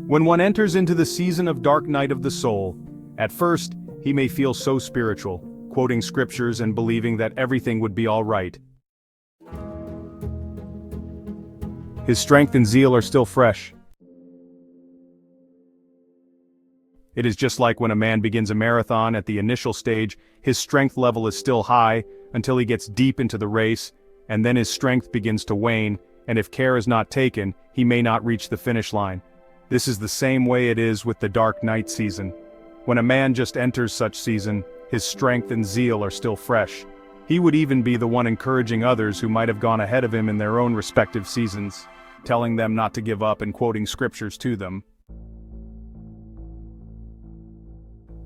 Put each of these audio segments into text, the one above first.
When one enters into the season of dark night of the soul, at first, he may feel so spiritual, quoting scriptures and believing that everything would be all right. His strength and zeal are still fresh. It is just like when a man begins a marathon at the initial stage, his strength level is still high until he gets deep into the race, and then his strength begins to wane, and if care is not taken, he may not reach the finish line. This is the same way it is with the dark night season. When a man just enters such season, his strength and zeal are still fresh. He would even be the one encouraging others who might have gone ahead of him in their own respective seasons, telling them not to give up and quoting scriptures to them.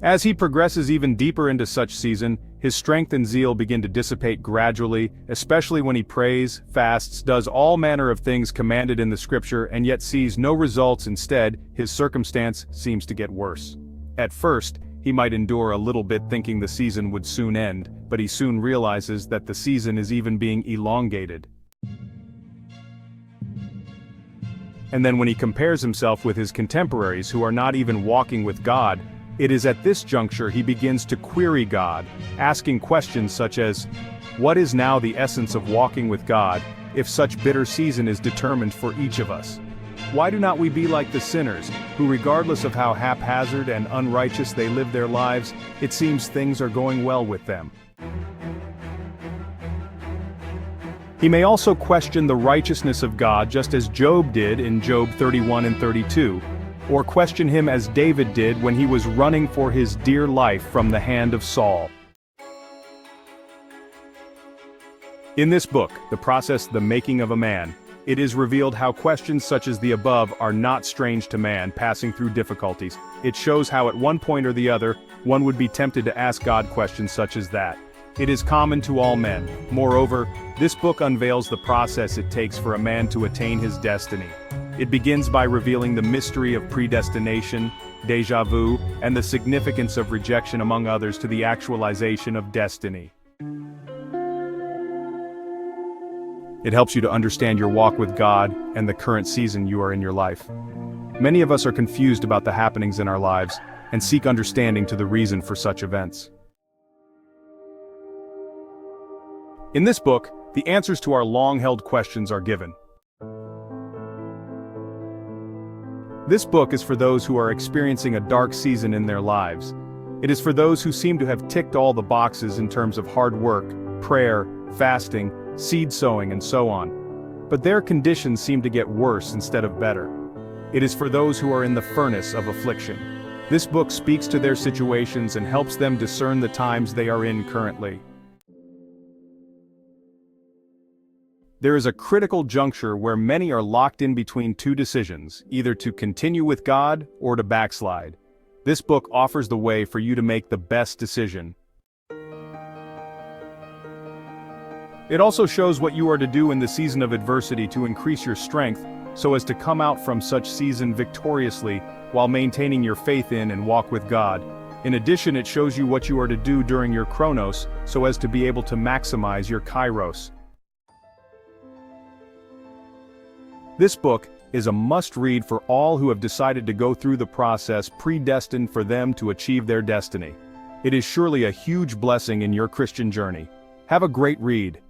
As he progresses even deeper into such season, his strength and zeal begin to dissipate gradually, especially when he prays, fasts, does all manner of things commanded in the scripture and yet sees no results. Instead, his circumstance seems to get worse. At first, he might endure a little bit thinking the season would soon end, but he soon realizes that the season is even being elongated. And then when he compares himself with his contemporaries who are not even walking with God, it is at this juncture he begins to query God, asking questions such as, what is now the essence of walking with God, if such bitter season is determined for each of us? Why do not we be like the sinners, who regardless of how haphazard and unrighteous they live their lives, it seems things are going well with them? He may also question the righteousness of God just as Job did in Job 31 and 32, or question him as David did when he was running for his dear life from the hand of Saul. In this book, The Process, The Making of a Man, it is revealed how questions such as the above are not strange to man passing through difficulties. It shows how at one point or the other, one would be tempted to ask God questions such as that. It is common to all men. Moreover, this book unveils the process it takes for a man to attain his destiny. It begins by revealing the mystery of predestination, déjà vu, and the significance of rejection among others to the actualization of destiny. It helps you to understand your walk with God and the current season you are in your life. Many of us are confused about the happenings in our lives and seek understanding to the reason for such events. In this book, the answers to our long-held questions are given. This book is for those who are experiencing a dark season in their lives. It is for those who seem to have ticked all the boxes in terms of hard work, prayer, fasting, seed sowing, and so on. But their conditions seem to get worse instead of better. It is for those who are in the furnace of affliction. This book speaks to their situations and helps them discern the times they are in currently. There is a critical juncture where many are locked in between two decisions, either to continue with God or to backslide. This book offers the way for you to make the best decision. It also shows what you are to do in the season of adversity to increase your strength, so as to come out from such season victoriously while maintaining your faith in and walk with God. In addition, it shows you what you are to do during your chronos, so as to be able to maximize your kairos. This book is a must-read for all who have decided to go through the process predestined for them to achieve their destiny. It is surely a huge blessing in your Christian journey. Have a great read.